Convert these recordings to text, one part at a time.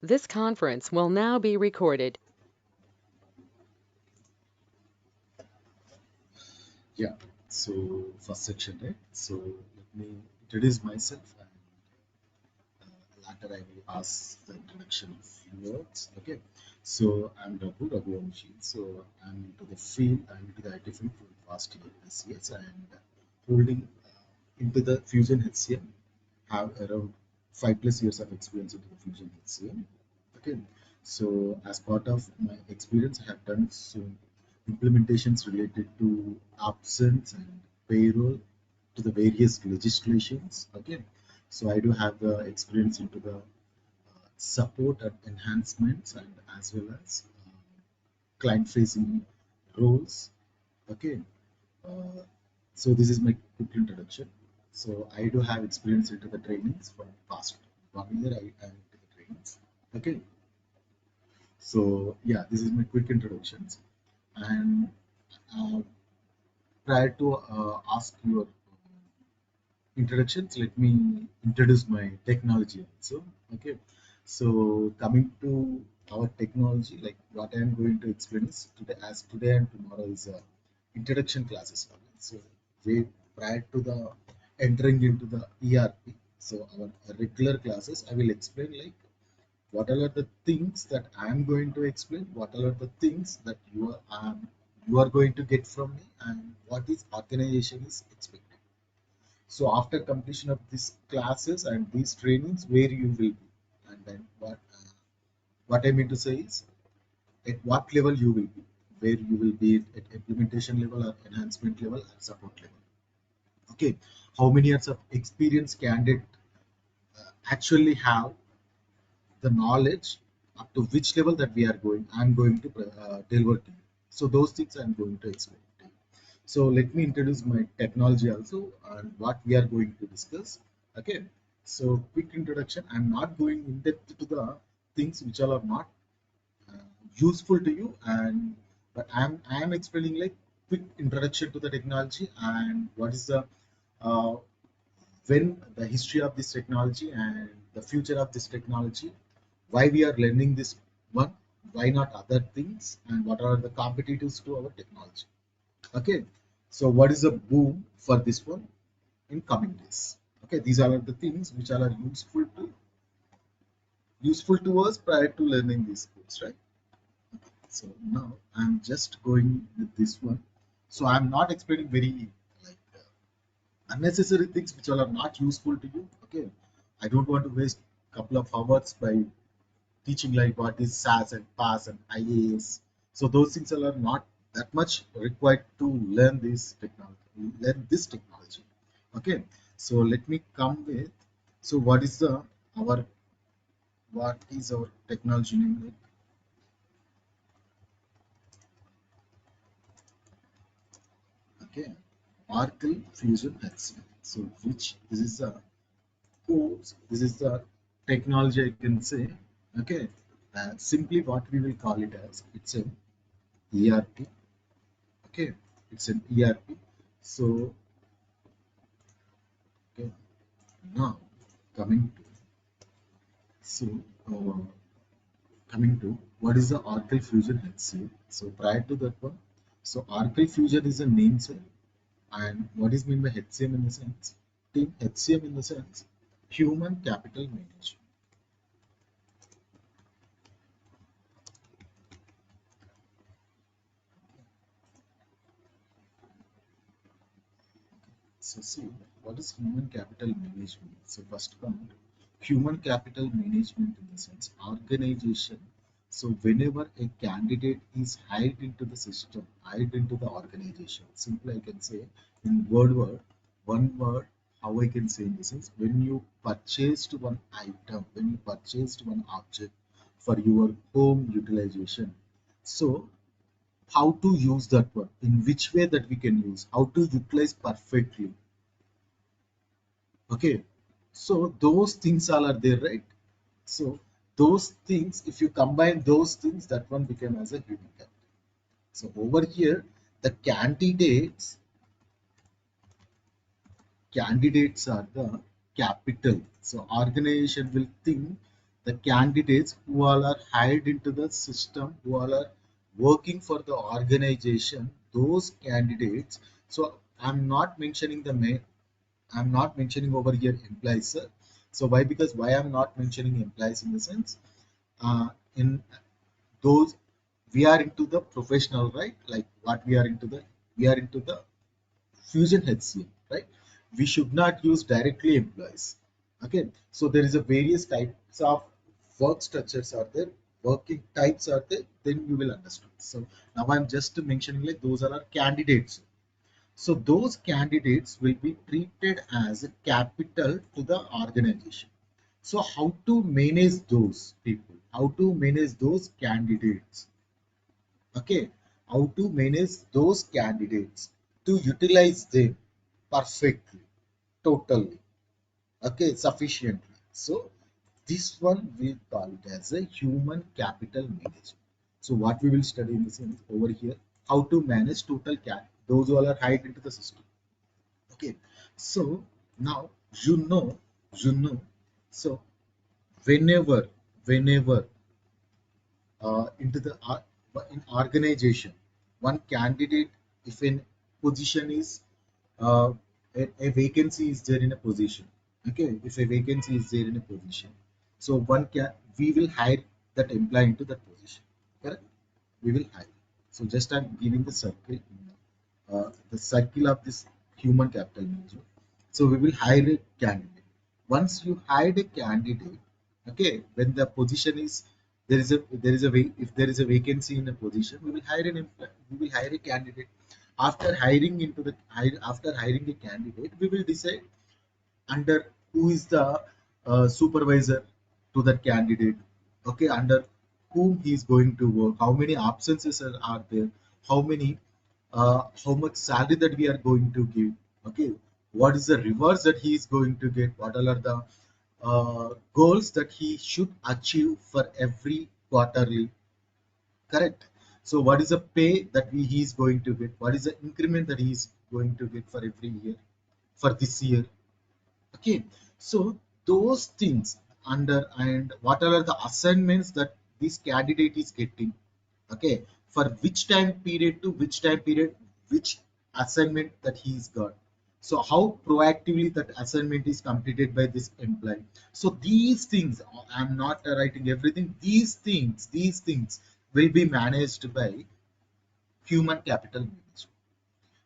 This conference will now be recorded. Yeah, so first section, right? So let me introduce myself and later I will ask the introduction few words. Okay, so I'm Raghu. So I'm into the field, I'm into the IT field for the past years and holding into the Fusion HCM, have around 5+ years of experience into the Fusion HCM. Okay, so as part of my experience, I have done some implementations related to absence and payroll to the various legislations. Okay, so I do have the experience into the support and enhancements and as well as client facing roles. Okay, uh, so this is my quick introduction. So I do have experience into the trainings from past 1 year. I am into the trainings. Okay, so yeah, this is my quick introductions. And uh, prior to ask your introductions, let me introduce my technology also. Okay, so coming to our technology, like what I am going to explain is today, as today and tomorrow is introduction classes only. So we prior to the entering into the ERP, so our regular classes, I will explain like what are the things that I am going to explain, what are the things that you are going to get from me, and what is organization is expecting. So after completion of these classes and these trainings, where you will be, and then what I mean to say is at what level you will be, where you will be at implementation level or enhancement level or support level. Okay, how many years of experience candidate actually have the knowledge up to which level that we are going. I'm going to deliver to you. So those things I'm going to explain to you. So let me introduce my technology also and what we are going to discuss. Okay. So quick introduction. I'm not going in depth to the things which all are not uh, useful to you, and but I'm explaining like quick introduction to the technology and what is the uh, when the history of this technology and the future of this technology, why we are learning this one, why not other things, and what are the competitors to our technology. Okay, so what is the boom for this one in coming days? Okay, these are the things which are useful to us prior to learning these course, right? So now I'm just going with this one. So I'm not explaining very like unnecessary things which all are not useful to you. Okay, I don't want to waste couple of hours by teaching like what is SAS and PAS and IAS. So those things are not that much required to learn this technology. Learn this technology. Okay. So let me come with. So our what is our technology name like? Okay. Oracle Fusion HCM. So which this is a course. This is the technology I can say. Okay. Simply what we will call it as it's an ERP. Okay, it's an ERP. So okay, now coming to so uh, coming to what is the Oracle Fusion HCM. So prior to that one, so Oracle Fusion is a name set, and what is meant by HCM in the sense? Team HCM in the sense human capital management. So see, what is human capital management? So first one, human capital management in the sense organization. So whenever a candidate is hired into the system, hired into the organization, simply I can say in one word, how I can say in the sense when you purchased one item, when you purchased one object for your home utilization. So how to use that one, in which way that we can use, how to utilize perfectly. Okay, so those things all are there, right? So those things, if you combine those things, that one became as a human capital. So over here, the candidates are the capital. So organization will think the candidates who all are hired into the system, who all are working for the organization, those candidates. So I'm not mentioning the I'm not mentioning over here employees, sir. So why? Because why I'm not mentioning employees in the sense, in those we are into the professional, right? Like what we are into the Fusion HCM, right? We should not use directly employees. Okay, so there is a various types of work structures are there, working types are there. Then you will understand. So now I'm just mentioning like those are our candidates. So those candidates will be treated as a capital to the organization. So how to manage those people? How to manage those candidates? Okay, how to manage those candidates to utilize them perfectly, totally, okay, sufficiently. So this one we call it as a human capital management. So what we will study in this over here, how to manage total cap, those who all are hired into the system. Okay, so now you know, so whenever into the in organization, one candidate, if a position is uh, a vacancy is there in a position, okay, if a vacancy is there in a position, so one can we will hire that employee into that position, correct? We will hire. So just I'm giving the cycle of this human capital management. So we will hire a candidate. Once you hire a candidate, okay, when the position is if there is a vacancy in a position, we will hire we will hire a candidate. After hiring a candidate, we will decide under who is the supervisor to that candidate, okay, under whom he is going to work, how many absences are there, how many how much salary that we are going to give, okay, what is the rewards that he is going to get, what all are the goals that he should achieve for every quarterly, correct? So what is the pay that he is going to get, what is the increment that he is going to get for every year, for this year. Okay, so those things under, and what are the assignments that this candidate is getting, okay, for which time period to which time period, which assignment that he's got. So how proactively that assignment is completed by this employee. So these things, I'm not writing everything. These things will be managed by human capital management.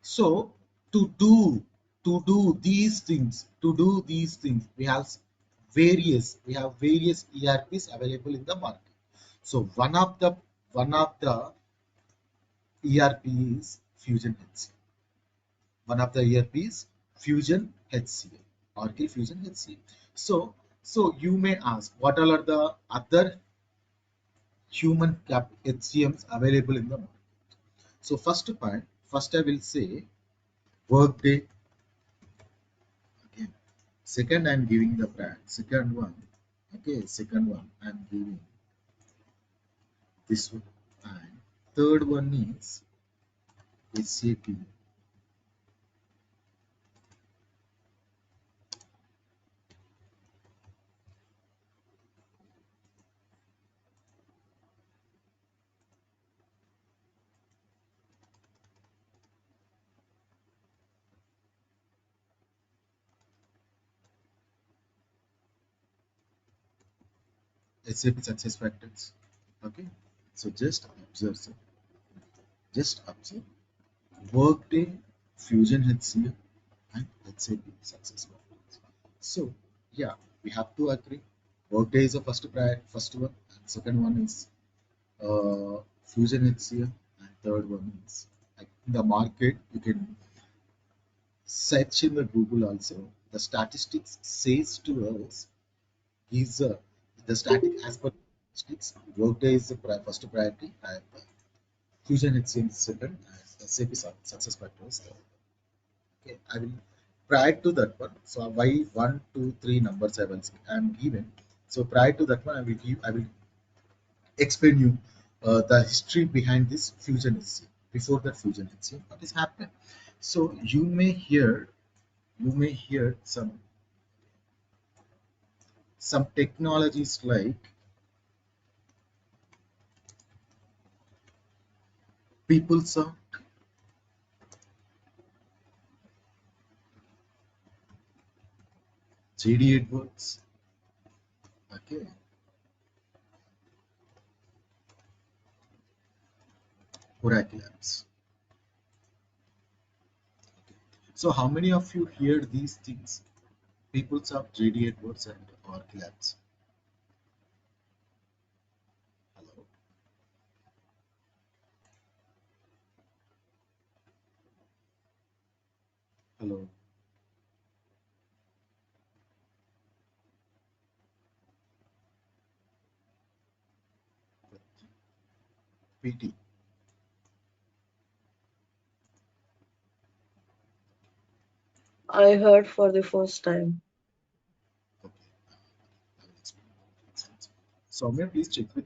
So to do to do these things, we have various ERPs available in the market. So one of the ERP is Fusion HCM. One of the ERPs Fusion HCM, Oracle Fusion HCM. So you may ask, what all are the other human cap HCMs available in the market? So first I will say Workday. Okay. Second, I'm giving the brand. Second one, okay. Second one, I'm giving this one. And third one is SAP. SAP success factors. Okay. So just observe, sir. Just observe. Workday, Fusion HCM, and SAP success factors. So yeah, we have to agree. Workday is the first one, and second one is Fusion HCM, and third one is, like, in the market. You can search in the Google also. The statistics says to us is the static as per statistics. Workday is the first priority, and Fusion it seems second, and SAP success factors. Okay, I will prior to that one. So why 1, 2, 3 numbers I am given. So prior to that one, I will explain you the history behind this Fusion HCM. Before that Fusion HCM, what is happened? So you may hear some technologies like PeopleSoft, JD Edwards, okay, Oracle apps. So how many of you hear these things? PeopleSoft, JD Edwards, and Oracle apps. Hello, hello, PT. I heard for the first time. Okay, I will explain. Soumya, please check with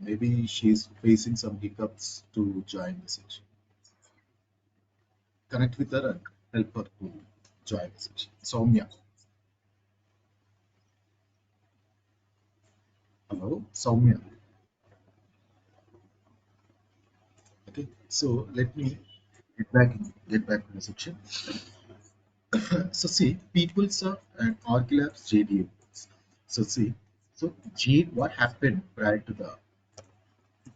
maybe she's facing some hiccups to join the session. Connect with her and help her to join the session. Soumya, hello, Soumya. Okay, so let me get back to the section. So see, PeopleSoft and Oracle apps JDA. So see, so G, what happened prior to the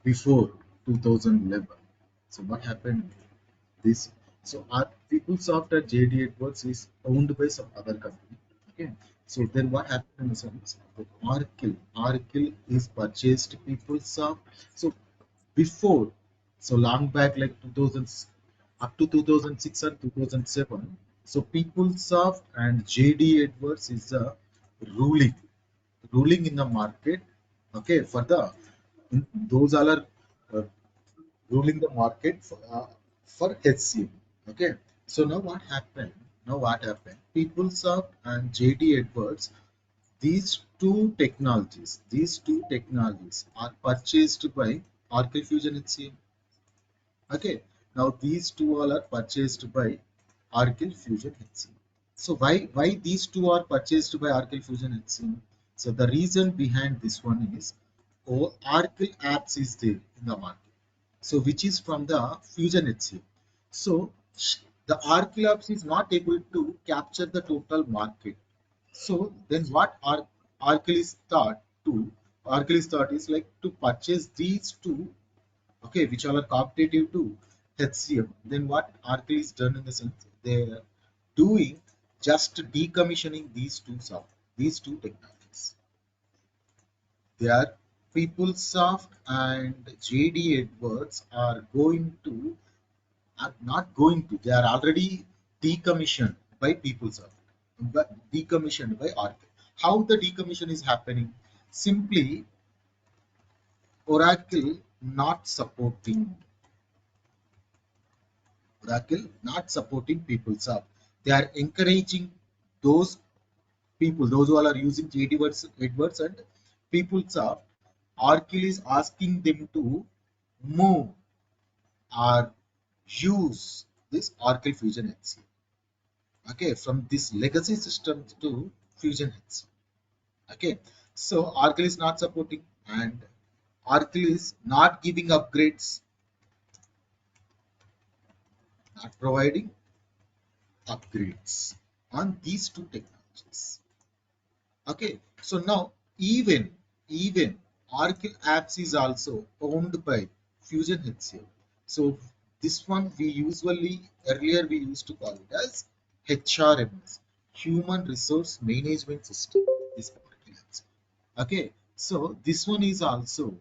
before 2011? So what happened? This so our PeopleSoft and JD Edwards is owned by some other company. Okay, so then what happened in the sense that Oracle is purchased PeopleSoft. So before, so long back like 2000 up to 2006 and 2007, so PeopleSoft and JD Edwards is the ruling ruling in the market, okay, for the those all are uh, ruling the market for HCM, okay. So now what happened, PeopleSoft and JD Edwards, these two technologies are purchased by Oracle Fusion HCM. Okay, now these two all are purchased by Oracle Fusion HCM. So why these two are purchased by Oracle Fusion HCM? So the reason behind this one is Oracle apps is there in the market. So which is from the Fusion HCM. So the Oracle apps is not able to capture the total market. So then what Oracle is thought to Oracle is thought is like to purchase these two, okay, which all are competitive to HCM. Then what Oracle is done in the sense they are doing just decommissioning these two technologies. They are PeopleSoft and JD Edwards are not going to, they are already decommissioned by PeopleSoft, but decommissioned by Oracle. How the decommission is happening? Simply Oracle not supporting Oracle not supporting PeopleSoft. They are encouraging those people, those who are using Edwards and PeopleSoft. Oracle is asking them to move or use this Oracle Fusion HCM. Okay, from this legacy system to Fusion HCM. Okay, so Oracle is not supporting and Oracle is not giving upgrades, not providing upgrades on these two technologies. Okay, so now even Oracle apps is also owned by Fusion HCM. So this one we usually earlier we used to call it as HRMS, Human Resource Management System. This Oracle apps. Okay, so this one is also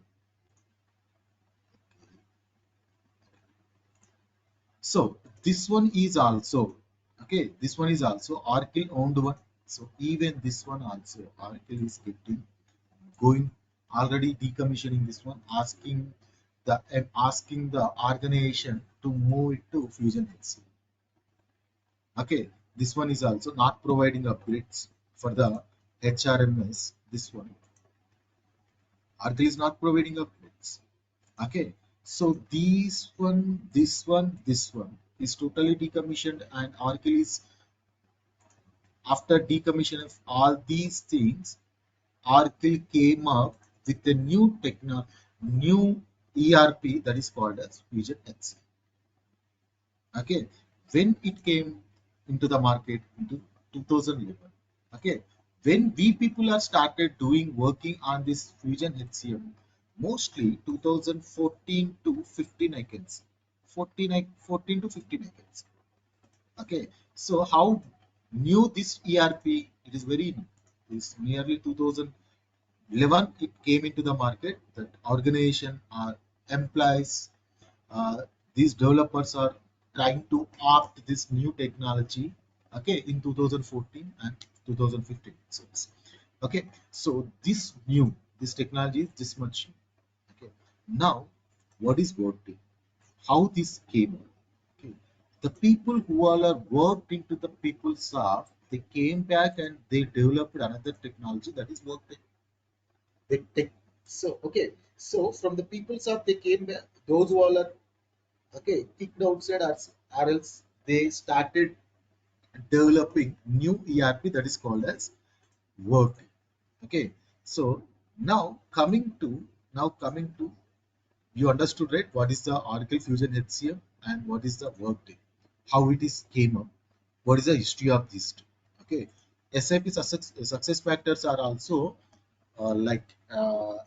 so this one is also okay. This one is also Oracle owned one. So even this one also Oracle is getting going already decommissioning this one, asking the organization to move it to Fusion HCM. Okay, this one is also not providing upgrades for the HRMS. This one Oracle is not providing upgrades. Okay, so this one is totally decommissioned, and Oracle is after decommission of all these things, Oracle came up with a new ERP that is called as Fusion HCM. Okay, when it came into the market into 2011. Okay, when we people are started doing working on this Fusion HCM, mostly 2014 to 15 I can say. 14 to 15 I can say. Okay, so how new this ERP? It is very new. It's nearly 2011 it came into the market. That organization or employees, uh, these developers are trying to opt this new technology. Okay, in 2014 and 2015. Okay, so this technology is this much new. Okay, now what is Workday? How this came? Okay. The people who all are worked into the PeopleSoft, they came back and they developed another technology that is Workday. They so okay. So from the PeopleSoft, they came back. Those who all are okay kicked outside, or else they started developing new ERP that is called as Workday. Okay. So now coming to you understood, right? What is the Oracle Fusion HCM and what is the Workday? How it is came up? What is the history of this? Okay, SAP success factors are also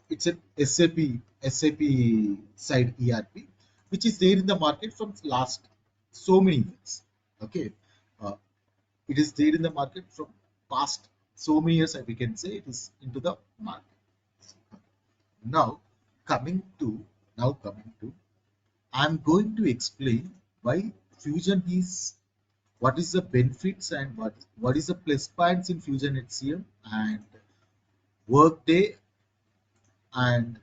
it's an SAP side ERP, which is there in the market from last so many years. Okay, uh, it is there in the market from past so many years. We can say it is into the market. Now coming to now coming to, I'm going to explain why Fusion is what is the benefits and what is the plus points in Fusion HCM and Workday, and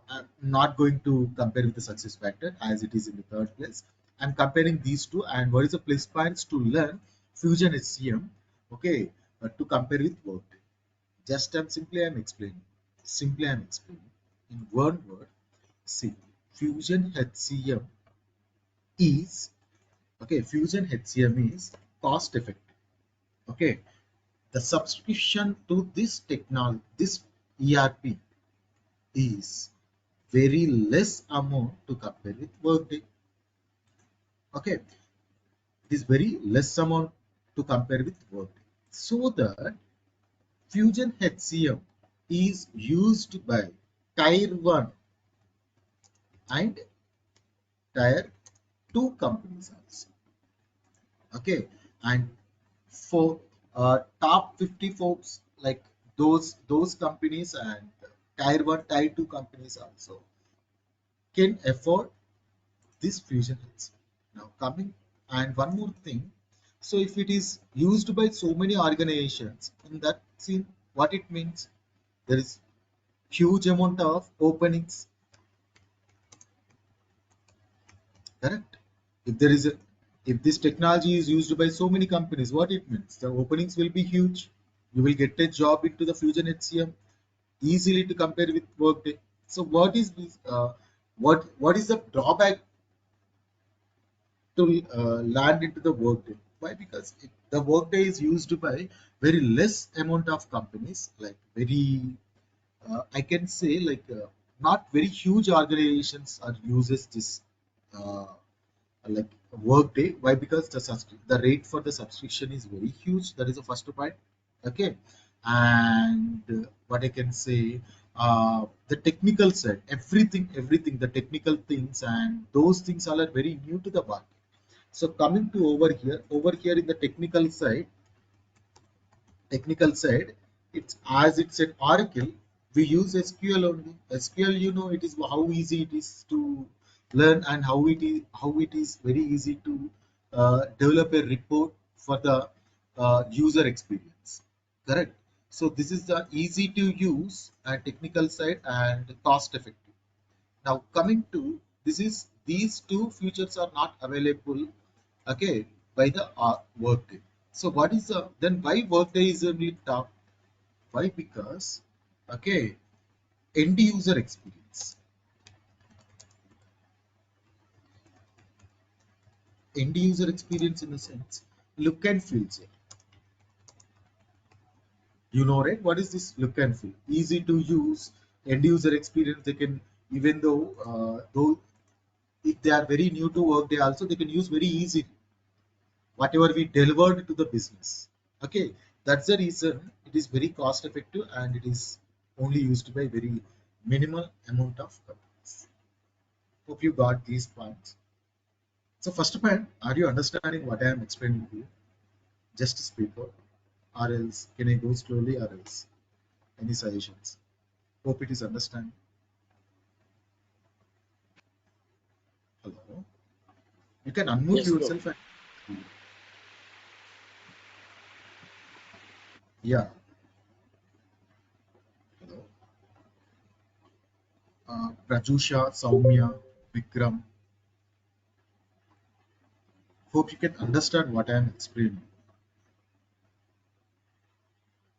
I'm not going to compare with the success factor as it is in the third place. I'm comparing these two and what is the plus points to learn Fusion HCM, okay, to compare with Workday. Just I'm explaining. Simply I'm explaining in one word. See, Fusion HCM is Fusion HCM is cost effective. Okay, the subscription to this technology, this ERP is very less amount to compare with Workday. Okay, it is very less amount to compare with Workday. So that Fusion HCM is used by Tier 1 and Tier 2 companies also. Okay, and for top 50 folks like those companies and Tier 1, Tier 2 companies also can afford this Fusion hits. Now coming and one more thing, so if it is used by so many organizations, in that scene, what it means, there is huge amount of openings, correct? If there is a if this technology is used by so many companies, what it means, the openings will be huge. You will get a job into the Fusion HCM easily to compare with Workday. So what is this? What is the drawback to land into the Workday? Why? Because the Workday is used by very less amount of companies, like very I can say not very huge organizations are uses this uh, like Workday. Why? Because the rate for the subscription is very huge. That is the first point. Okay, and what I can say, the technical side, everything, the technical things and those things all are very new to the market. So coming to over here in the technical side, it's as it's an Oracle, we use SQL only. SQL, it is how easy it is to learn and how it is very easy to develop a report for the user experience. Correct. So this is the easy to use and technical side and cost effective. Now coming to this is these two features are not available, okay, by the Workday. So what is the then why Workday is only top? Why? Because okay, end user experience, in the sense look and feel. Right? What is this look and feel? Easy to use, end user experience. They can Even though if they are very new to work, they can use very easily whatever we delivered to the business. Okay, that's the reason it is very cost effective and it is only used by very minimal amount of companies. Hope you got these points. So first point, are you understanding what I am explaining to you? Just speak up, or else can I go slowly, or else any suggestions? Hope it is understand. Hello, you can unmute Yes, bro. yourself and yeah. Hello, Prajusha, Saumya, Vikram. Hope you can understand what I am explaining.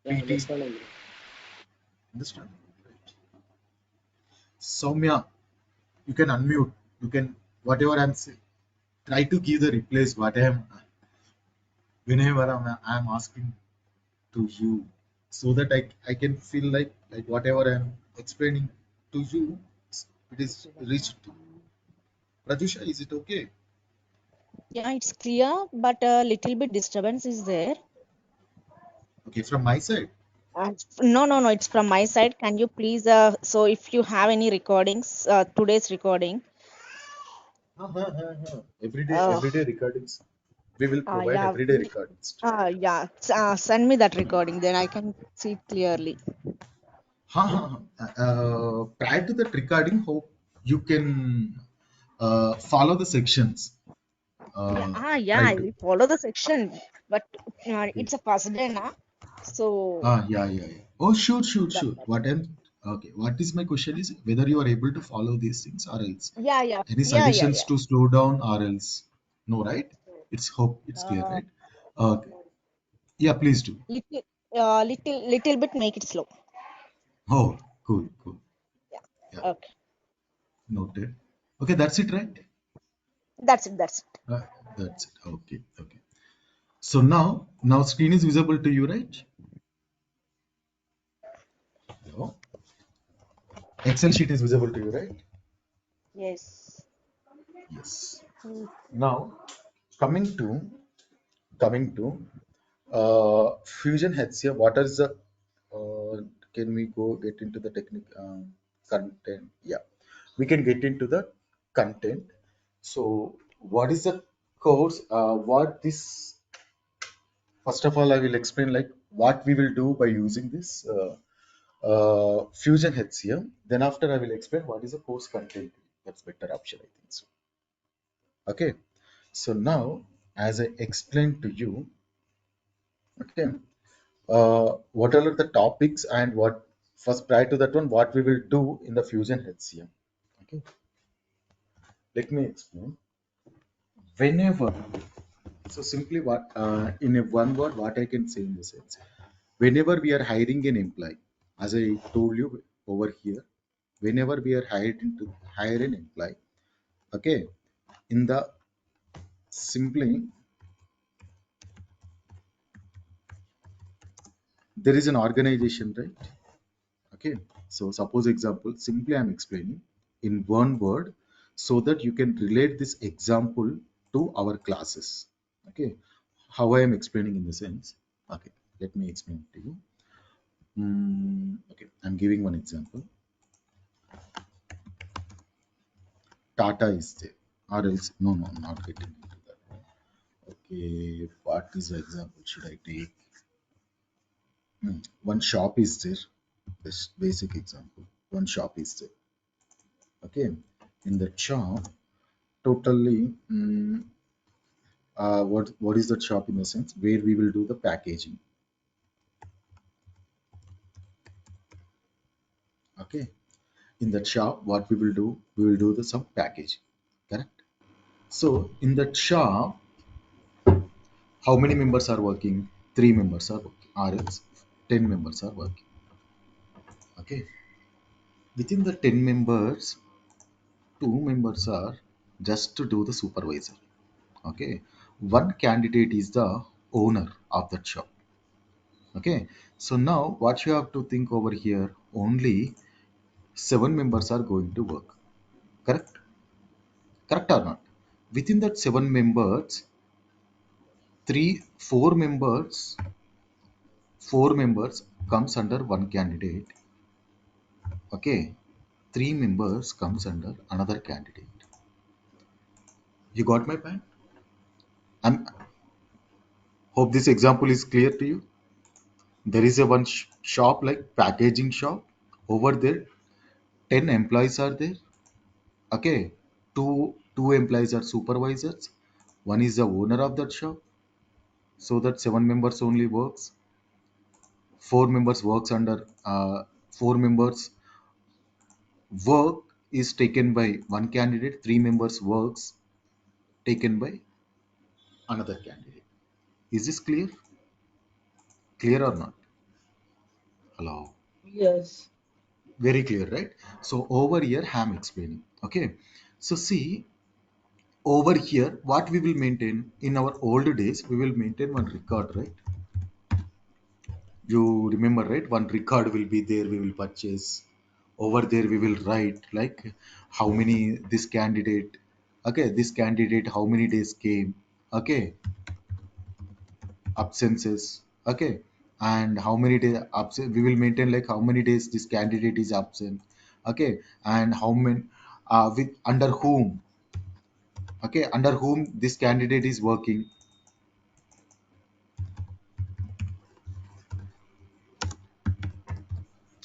Yeah, PT, understanding, bro. understand? Right. Soumya, you can unmute. You can whatever I'm saying. Try to give the replies what I am whenever I'm asking to you, so that I can feel like whatever I'm explaining to you, it is reached to. Prajusha, is it okay? Yeah, it's clear, but a little bit disturbance is there. Okay, from my side. No, no, no, it's from my side. Can you please, so if you have any recordings, today's recording, uh, Everyday recordings. We will provide yeah, everyday recordings to you. yeah, send me that recording, then I can see clearly. Prior to that recording, hope you can follow the sections. Yeah, Try I to. will follow the section, but Okay. it's a first day now, so Yeah. Oh, that, sure. that's What am okay? What is my question is whether you are able to follow these things or else. Any suggestions yeah. to slow down or else? No, right? It's hope it's clear, Uh, right? Okay. Yeah, please do. little, little bit make it slow. Oh, cool. Yeah, Yeah, okay, noted. Okay, that's it, right? that's it. Uh, that's it. Okay. So now screen is visible to you, right? Hello? Excel sheet is visible to you, right? Yes. Yes. Now coming to coming to Fusion HCM. What is the can we go get into the technique content? Yeah, we can get into the content. So what is the course? What this first of all I will explain like what we will do by using this Fusion HCM. Then after I will explain what is the course content. That's better option I think so. Okay. So now as I explained to you, okay, what are the topics and what first prior to that one what we will do in the Fusion HCM. Okay, let me explain. Whenever, so simply what in a one word what I can say in the sense, whenever we are hiring an employee, as I told you over here, whenever we are hired to hire an employee, okay, in the simply there is an organization, right? Okay, so suppose example, simply I'm explaining in one word so that you can relate this example to our classes. Okay, how I am explaining in the sense. Okay, let me explain to you. Okay, I'm giving one example. Tata is there, or else no, I'm not getting into that. Okay, what is the example should I take? One shop is there. This basic example. One shop is there. Okay, in the shop totally what is that shop in the sense where we will do the packaging. Okay, in that shop what we will do the some packaging, correct? So in that shop how many members are working? Three members are working, or else 10 members are working. Okay, within the 10 members, two members are just to do the supervisor. Okay, one candidate is the owner of that shop. Okay, so now what you have to think over here, only 7 members are going to work. Correct? Correct or not? Within that 7 members, 4 members comes under one candidate. Okay, 3 members comes under another candidate. You got my point? I hope this example is clear to you. There is a one shop like packaging shop. Over there, 10 employees are there. Okay, two employees are supervisors. One is the owner of that shop. So that 7 members only works. 4 members works under 4 members work is taken by one candidate. 3 members works taken by another candidate. Is this clear? Clear or not? Hello. Yes. Very clear, right? So over here I'm explaining. Okay, so see, over here what we will maintain in our old days, we will maintain one record, right? You remember, right? One record will be there, we will purchase. Over there we will write like how many this candidate, okay, this candidate how many days came, okay, absences, okay, and how many days absent, we will maintain like how many days this candidate is absent, okay, and how many with under whom, okay, under whom this candidate is working,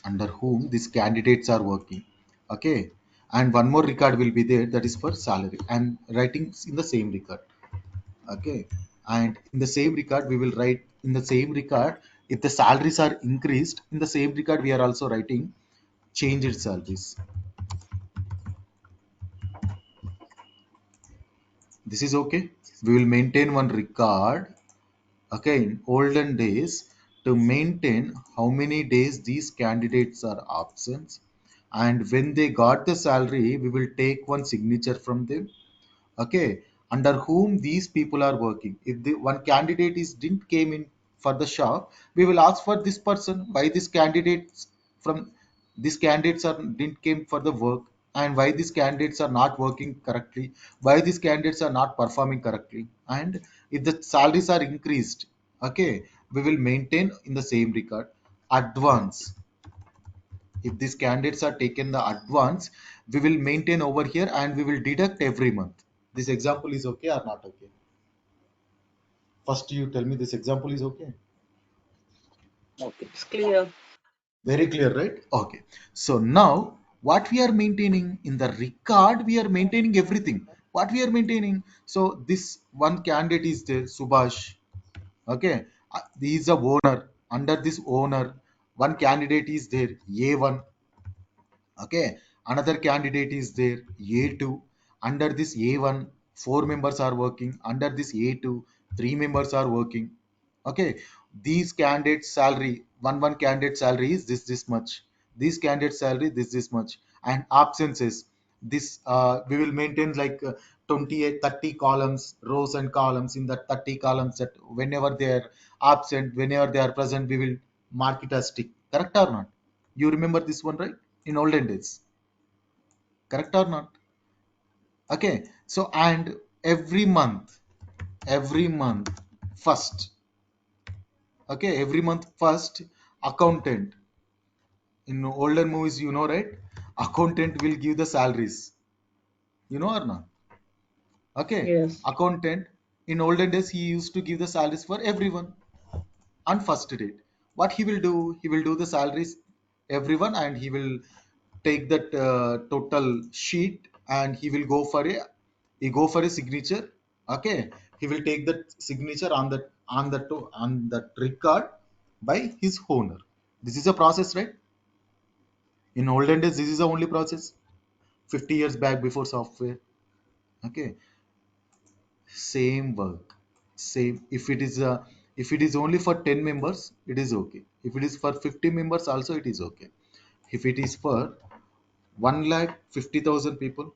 under whom these candidates are working, okay, and one more record will be there, that is for salary and writing in the same record, okay, and in the same record we will write in the same record if the salaries are increased, in the same record we are also writing changed salaries. This is okay. We will maintain one record, okay, in olden days, to maintain how many days these candidates are absent, and when they got the salary we will take one signature from them, okay, under whom these people are working. If the one candidate is didn't came in for the shop, we will ask for this person why this candidates from these candidates are didn't came for the work, and why these candidates are not working correctly, why these candidates are not performing correctly, and if the salaries are increased, okay, we will maintain in the same record advance. If these candidates are taken the advance, we will maintain over here and we will deduct every month. This example is okay or not okay? First you tell me, this example is okay? Okay. It's clear. Very clear, right? Okay, so now what we are maintaining in the record, we are maintaining everything what we are maintaining. So this one candidate is there, Subhash, okay, he is a owner. Under this owner, one candidate is there, A1, okay, another candidate is there, A2. Under this A1, 4 members are working. Under this A2, 3 members are working, okay. These candidates salary, one candidate salary is this much, this candidate salary this much, and absences, this we will maintain like 28 30 columns, rows and columns. In the 30 columns, that whenever they are absent, whenever they are present, we will mark it as tick. Correct or not? You remember this one, right? In olden days, correct or not? Okay, so and every month first, okay, every month first, accountant, in older movies, you know, right? Accountant will give the salaries, you know or not? Okay, Yes. accountant in olden days he used to give the salaries for everyone on first date. What he will do, he will do the salaries everyone, and he will take that total sheet, and he go for a signature, okay, he will take that signature on that record by his owner. This is a process, right? In olden days this is the only process. 50 years back, before software, okay, same work, same. If it is only for 10 members, it is okay. If it is for 50 members also, it is okay. If it is for 1,50,000 people,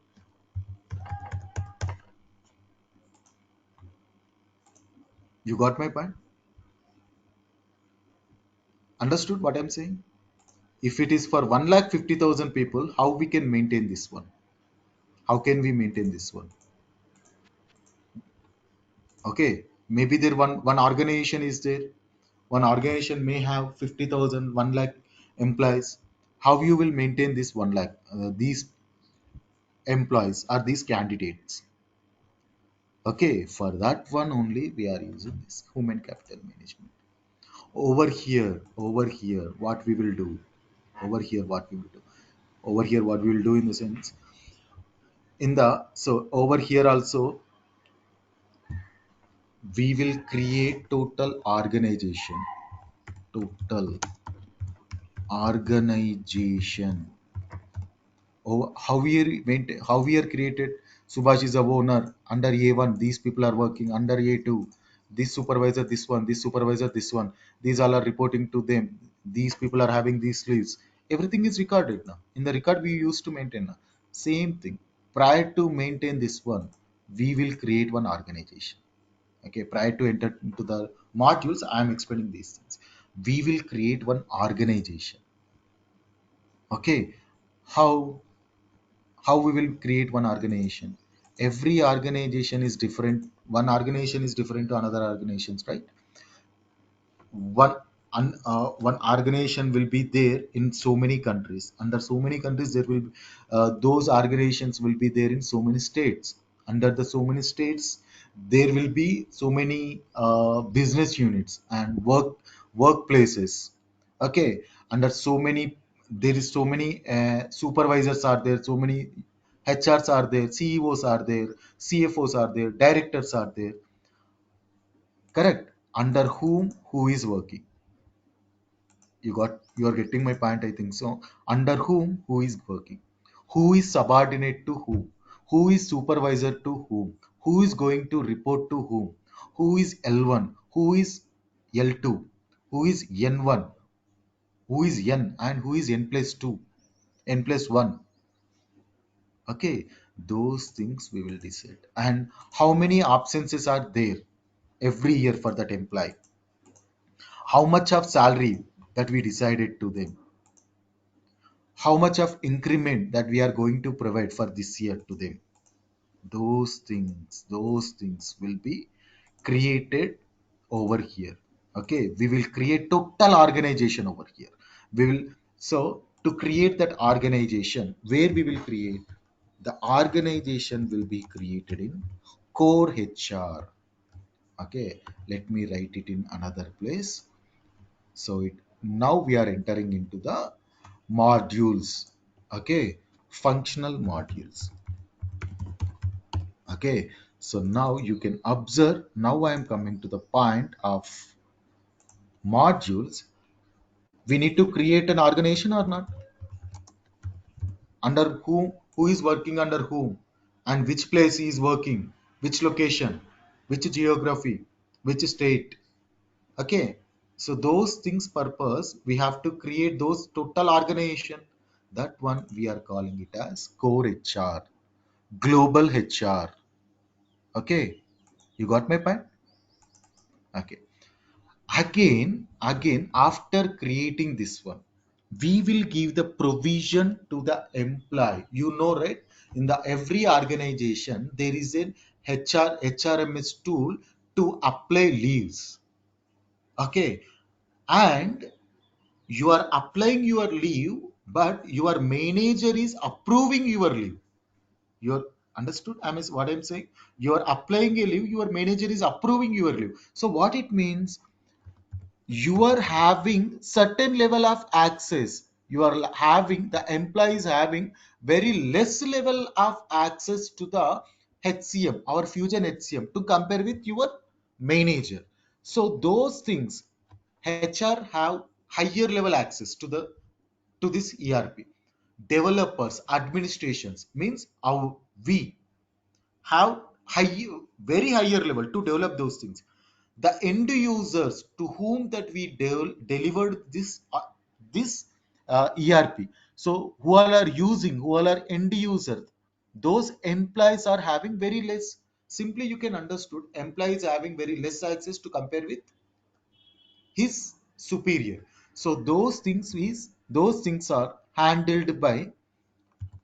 you got my point? Understood what I'm saying? If it is for 1,50,000 people, how we can maintain this one? How can we maintain this one? Okay, maybe there one organization is there. One organization may have 50,000, 1 lakh employees. How you will maintain this 1 lakh? These employees are these candidates. Okay, for that one only we are using this human capital management. Over here, what we will do? Over here, what we will do? Over here, what we will do in the sense in the so over here also we will create total organization. Oh, how we are created. Subhash is a owner under A1. These people are working under A2. This supervisor, this one, this supervisor, this one. These all are reporting to them. These people are having these leaves. Everything is recorded now. In the record we used to maintain now. Same thing. Prior to maintain this one, we will create one organization. Okay, prior to enter into the modules, I am explaining these things. We will create one organization. Okay, how we will create one organization? Every organization is different. One organization is different to another organizations, right? One organization will be there in so many countries. Under so many countries there will be, those organizations will be there in so many states. Under the so many states there will be so many business units and workplaces. Okay, under so many, there is so many supervisors are there, so many HRs are there, CEOs are there, CFOs are there, directors are there. Correct. Under who is working? You are getting my point, I think so. Under who is working? Who is subordinate to who is supervisor to who is going to report to who is L1, who is L2, who is N1, who is N, and who is N plus 2, N plus 1. Okay, those things we will decide. And how many absences are there every year for that employee? How much of salary that we decided to them? How much of increment that we are going to provide for this year to them? Those things will be created over here. Okay, we will create total organization over here. We will, so to create that organization, where we will create the organization will be created in core HR. Okay, let me write it in another place. So it, now we are entering into the modules. Okay, functional modules. Okay, so now you can observe, now I am coming to the point of modules. We need to create an organization or not? Under who is working under whom, and which place he is working, which location, which geography, which state. Okay, so those things purpose we have to create those total organization. That one we are calling it as core HR, global HR. Okay, you got my point? Okay, again after creating this one, we will give the provision to the employee. You know, right? In the every organization there is an HRMS tool to apply leaves. Okay, and you are applying your leave, but your manager is approving your leave. You're understood? I mean, what I'm saying, you are applying a leave, your manager is approving your leave. So what it means, you are having certain level of access. You are having, the employee is having very less level of access to the HCM, our Fusion HCM, to compare with your manager. So those things, HR have higher level access to the to this ERP. Developers, administrations means our we have high, very higher level to develop those things. The end users to whom that we delivered this ERP, so who all are using, who all are end users, those employees are having very less. Simply you can understood, employees having very less access to compare with his superior. So those things is those things are handled by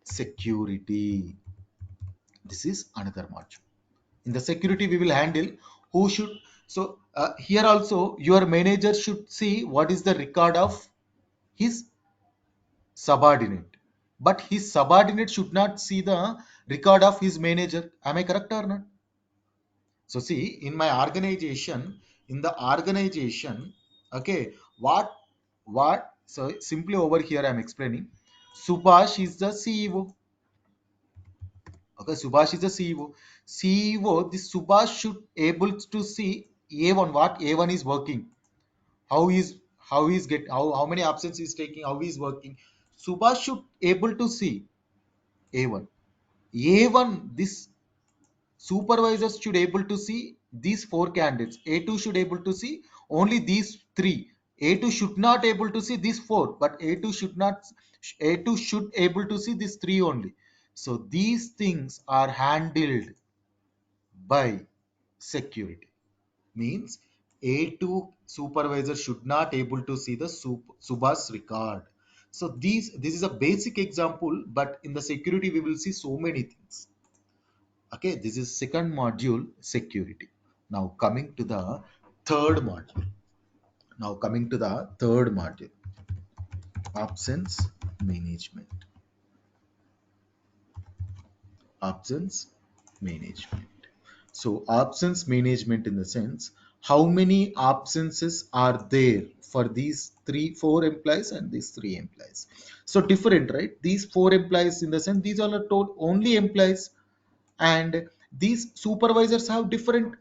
security. This is another module. In the security, we will handle who should. So here also, your manager should see what is the record of his subordinate, but his subordinate should not see the record of his manager. Am I correct or not? So see, in my organization, in the organization, okay, so simply over here I'm explaining. Subhash is the CEO. Okay, Subhash is the CEO. CEO, this Subhash should able to see A1, what A1 is working, how he's get how many absence he's taking, how he's working. Subhash should able to see A1. A1, this supervisors should able to see these four candidates. A2 should able to see only these three. A2 should not able to see these four, but A2 should able to see these three only. So these things are handled by security. Means A2 supervisor should not able to see the Subhas record. So this is a basic example, but in the security we will see so many things. Okay, this is second module, security. Now coming to the third module. Absence management. Absence management. So absence management in the sense, how many absences are there for these four employees and these three employees. So different, right? These four employees in the sense, these are not only employees, and these supervisors have different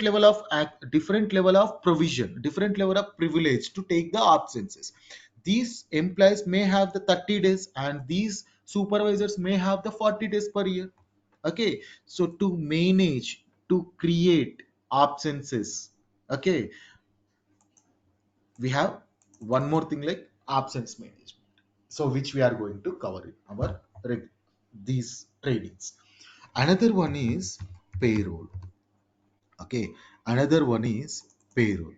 level of different level of provision, different level of privilege to take the absences. These employees may have the 30 days and these supervisors may have the 40 days per year. Okay, so to manage, to create absences, okay, we have one more thing like absence management, so which we are going to cover in our these trainings. Another one is payroll. Okay, another one is payroll.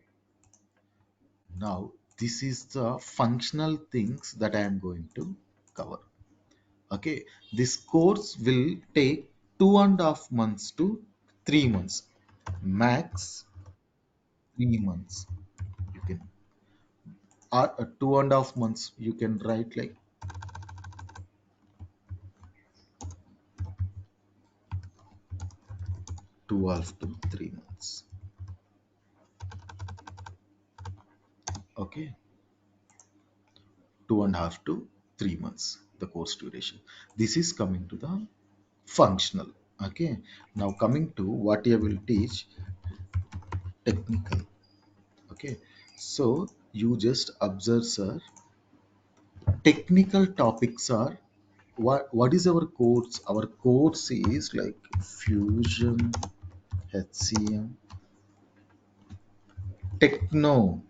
Now this is the functional things that I am going to cover. Okay, this course will take 2.5 months to 3 months, max 3 months. You can 2.5 months, you can write like 12 to 3 months. Okay, 2.5 to 3 months the course duration. This is coming to the functional. Okay, now coming to what I will teach, technical. Okay, so you just observe, sir. Technical topics are what is our course? Our course is like Fusion HCM, Techno,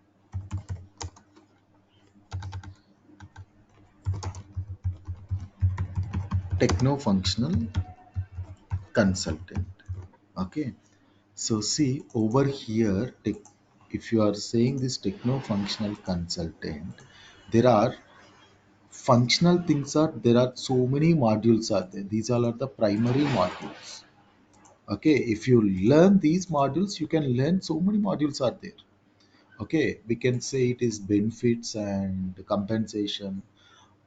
Techno functional consultant. Okay, so see over here, if you are saying this techno functional consultant, there are functional things, are there are so many modules are there. These all are the primary modules. Okay, if you learn these modules, you can learn so many modules are there. Okay, we can say it is benefits and compensation,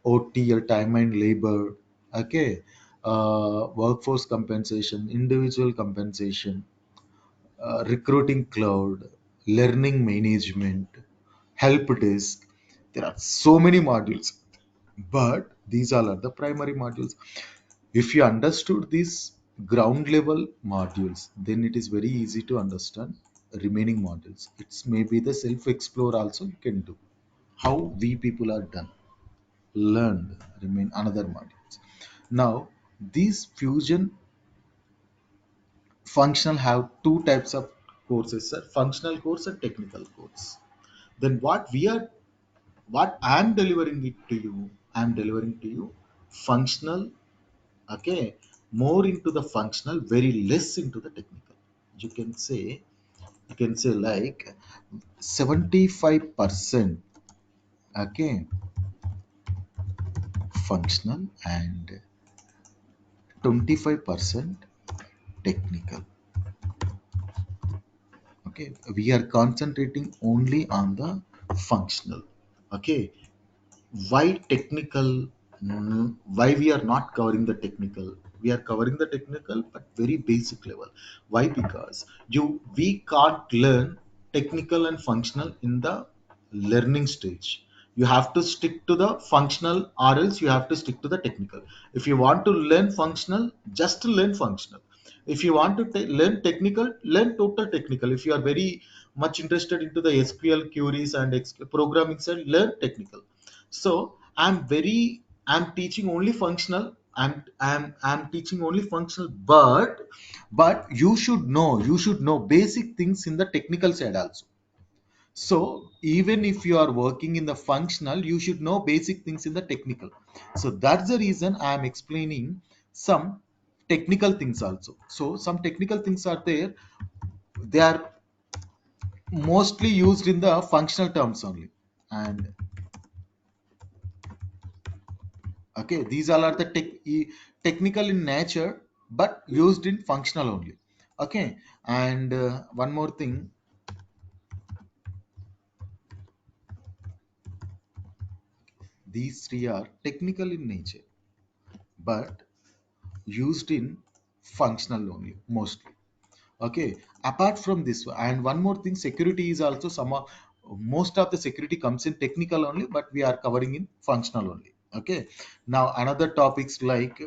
OTL, time and labor. Okay, workforce compensation, individual compensation, recruiting cloud, learning management, help desk. There are so many modules, but these all are the primary modules. If you understood these ground level modules, then it is very easy to understand remaining modules. It's maybe the self explore also you can do. How we people are done, learned, remain another modules. Now, these fusion functional have two types of courses, sir: functional course and technical course. Then what I'm delivering it to you, I'm delivering to you functional. Okay, more into the functional, very less into the technical. You can say, like 75%, okay, functional and 25% technical. Okay, we are concentrating only on the functional. Okay, why technical? Why we are not covering the technical? We are covering the technical but very basic level. Why? Because we can't learn technical and functional in the learning stage. You have to stick to the functional, or else you have to stick to the technical. If you want to learn functional, just learn functional. If you want to learn technical, learn total technical. If you are very much interested into the SQL queries and programming side, learn technical. So I'm teaching only functional. I'm teaching only functional, but you should know basic things in the technical side also. So even if you are working in the functional, you should know basic things in the technical. So that's the reason I am explaining some technical things also. So some technical things are there. They are mostly used in the functional terms only. And okay, these all are the technical in nature, but used in functional only. Okay, and one more thing, these three are technical in nature, but used in functional only mostly. Okay, apart from this, and one more thing, security is also most of the security comes in technical only, but we are covering in functional only. Okay, now another topics like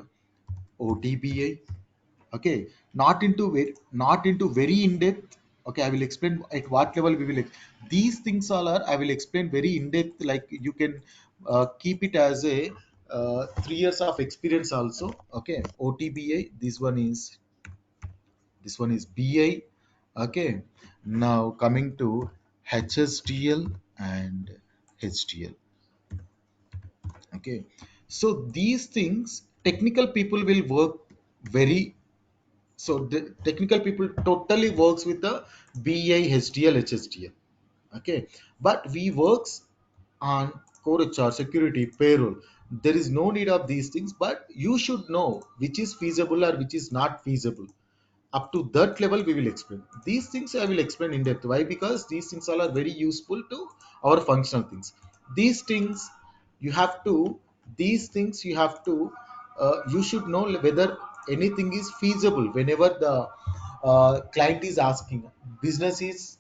OTBA. Okay, not into very in depth. Okay, I will explain at what level we will these things all are, I will explain very in depth, like you can keep it as a 3 years of experience also. Okay, OTBA, this one is BI. Okay, now coming to HSDL and HDL. Okay, so these things technical people will work very. So the technical people totally works with the BI, HDL, HSDL. Okay, but we works on core HR, security, payroll. There is no need of these things, but you should know which is feasible or which is not feasible. Up to that level we will explain these things. I will explain in depth. Why? Because these things all are very useful to our functional things. These things you have to these things you have to you should know whether anything is feasible. Whenever the client is asking, business is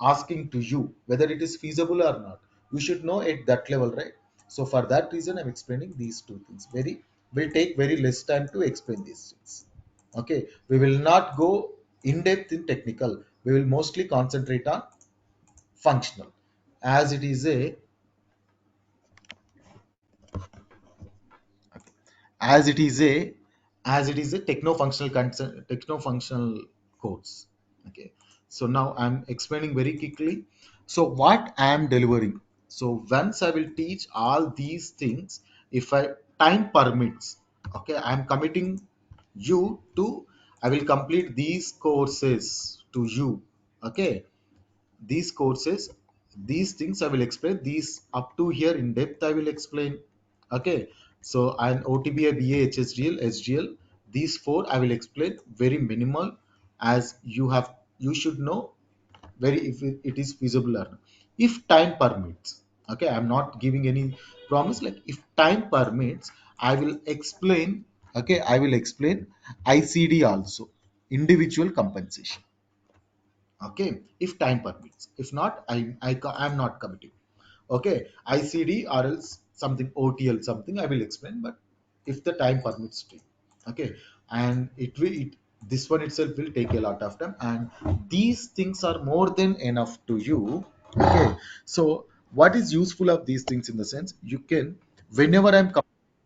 asking to you whether it is feasible or not, you should know at that level, right? So for that reason I'm explaining these two things. Very will take very less time to explain these things. Okay, we will not go in depth in technical. We will mostly concentrate on functional, as it is a as it is a techno functional course. Okay, so now I'm explaining very quickly. So what I am delivering, so once I will teach all these things, if I time permits, okay, I'm committing you to, I will complete these courses to you. Okay, these courses, these things I will explain. These up to here in depth I will explain. Okay, so an OTBA, BA, HSDL, SGL, these four I will explain very minimal, as you should know very if it is feasible or not, if time permits. Okay, I'm not giving any promise. Like if time permits, I will explain. Okay, I will explain ICD also, individual compensation. Okay, if time permits. If not, I'm not committing. Okay, ICD or else something OTL, something I will explain, but if the time permits to. Okay, and this one itself will take a lot of time, and these things are more than enough to you. Okay, so what is useful of these things in the sense, you can, whenever I'm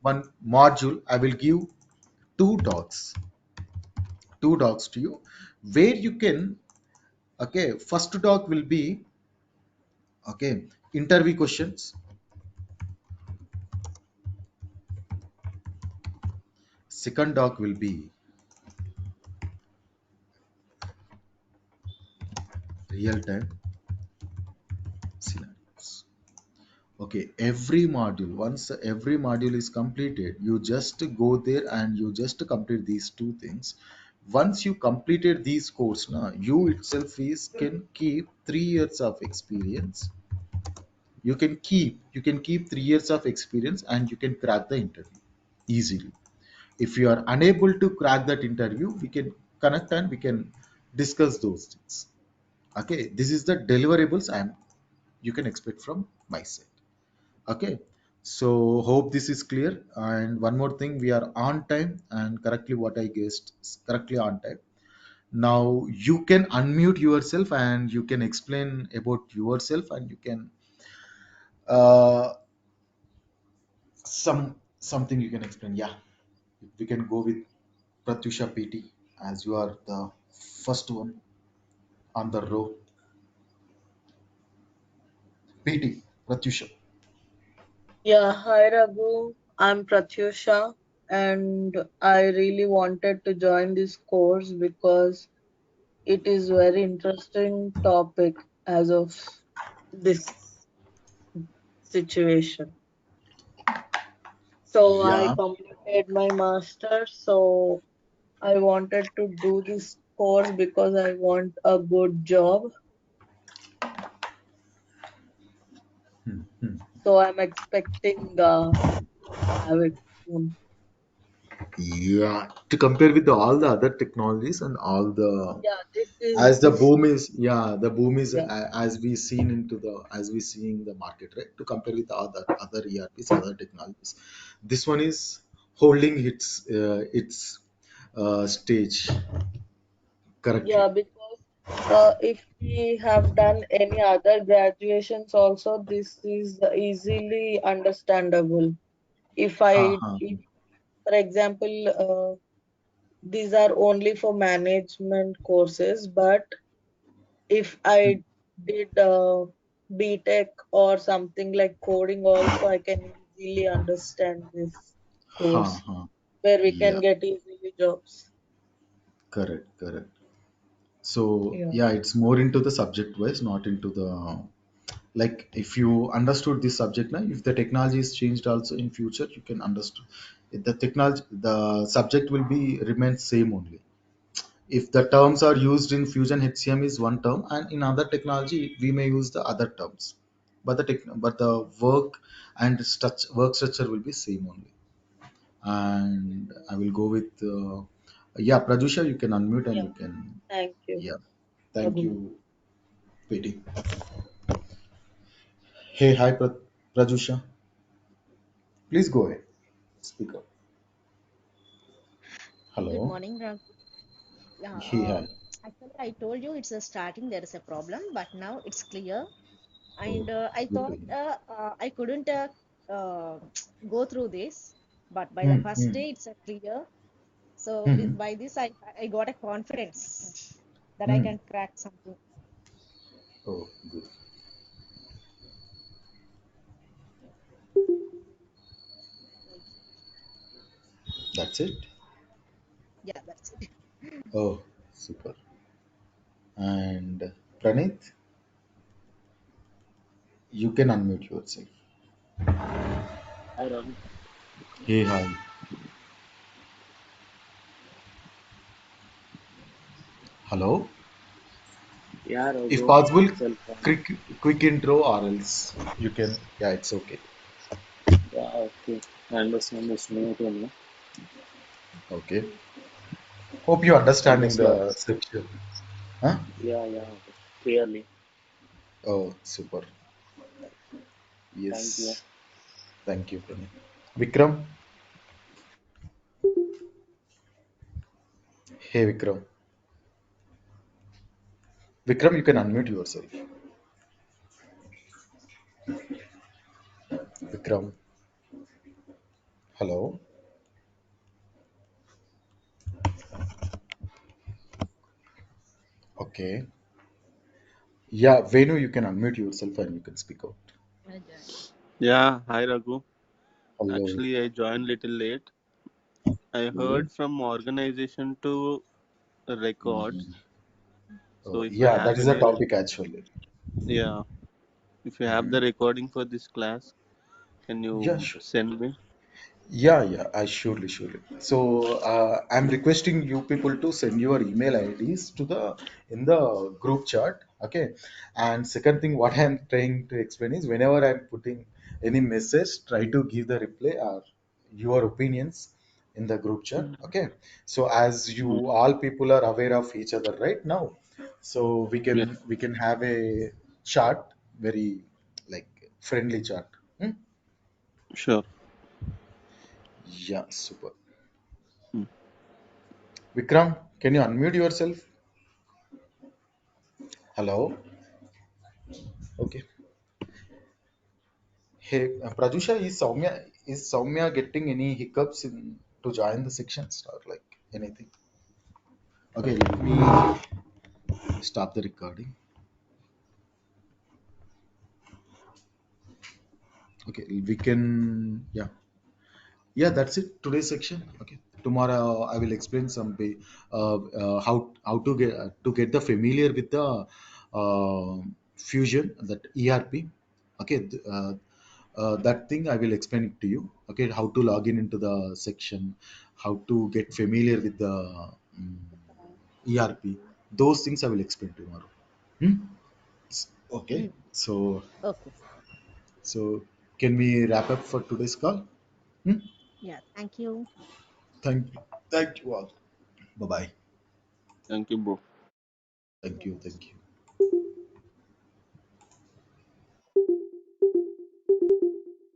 one module, I will give two docs to you, where you can. Okay, first doc will be, okay, interview questions. Second doc will be real time scenarios. Okay, every module, once every module is completed, you just go there and you just complete these two things. Once you completed these course, now you itself is can keep 3 years of experience. You can keep 3 years of experience and you can crack the interview easily. If you are unable to crack that interview, we can connect and we can discuss those things. Okay, this is the deliverables and you can expect from my side. Okay, so hope this is clear. And one more thing, we are on time and correctly what I guessed is correctly on time. Now you can unmute yourself and you can explain about yourself and you can uh, something you can explain. Yeah, we can go with Pratyusha PT as you are the first one on the row. PT Pratyusha. Yeah, hi Raghu. I'm Pratyusha, and I really wanted to join this course because it is very interesting topic as of this situation. So I Yeah. completed my master, so I wanted to do this course because I want a good job. Hmm, hmm. So I'm expecting to have it soon. Yeah, to compare with all the other technologies and all the Yeah, this is as the this. boom is, yeah, the boom is Yeah, as we seen into the as we seeing the market, right? To compare with other ERPs, other technologies, this one is holding its stage yeah, correctly. because if we have done any other graduations also, this is easily understandable. Ha ha. If, for example, these are only for management courses, but if Hmm. I did BTech or something like coding also, I can easily understand this Ha course ha. where we can Yeah, get easily jobs. correct. So Yeah. yeah, it's more into the subject wise, not into the, like if you understood this subject now, if the technology is changed also in future, you can understand the technology, the subject will be remain same only. If the terms are used in Fusion HCM is one term and in other technology we may use the other terms, but the work and work structure will be same only. And I will go with yeah, Prajusha, you can unmute and Yeah. you can, Thank you, yeah, thank Raghu. you, PT. Hey, hi, Prajusha, please go ahead, speak up. Good Hello. morning, Raghu. Yeah, Hey, hi. actually, I told you it's a starting, there is a problem, but now it's clear. Oh, And I good to thought hear. I couldn't uh, go through this, but by the Hmm, first hmm, day, it's a clear. So hmm, by this, I got a confidence that I hmm. can crack something. Oh, good. That's it. Yeah, that's it. Oh, super. And Pranit, you can unmute yourself. Hi Ram. Hey, hi. Hello. Yeah, If Raghu. possible, Myself. quick intro or else you can. Yeah, it's okay. Yeah, okay. I understand it's new to me. Okay. Hope you I understanding just the lost. section. Huh? Yeah. Clearly. Oh, super. Thank you. Yes. Thank you, Pranit. Vikram. Hey, Vikram. Vikram, you can unmute yourself. Vikram. Hello. Okay. Yeah, Venu, you can unmute yourself and you can speak out. Yeah, hi Raghu. Hello. Actually, I joined little late. I Okay. heard from organization to records. Mhm. So Oh, if I yeah, that have is the any, topic actually. yeah, if you have the Mhm. recording for this class, Can Yeah, you sure. send me? Yeah, I surely. So I'm requesting you people to send your email IDs to the in the group chat. Okay. And second thing, what I'm trying to explain is whenever I'm putting any message, try to give the reply or your opinions in the group chat. Mm, Okay. So as mm, you all people are aware of each other right now, so we yes, can we can have a chat, very like friendly chat. Hmm? sure. Yeah, super. Mm, Vikram, can you unmute yourself? Hello. Okay. Hey, Prajusha, is Soumya getting any hiccups in to join the sections or like anything? Okay, let me stop the recording. Okay, we can, yeah. Yeah, that's it, today's section. Okay, tomorrow I will explain how to get the familiar with the fusion, that ERP. Okay, that thing I will explain it to you. Okay, how to log in into the section, how to get familiar with the um, ERP. Those things I will explain tomorrow. Hmm? Okay, Mm, okay. so can we wrap up for today's call? Hmm? Yeah, thank you. Thank you all. Bye bye. thank you, bro. Thank you. Thank you.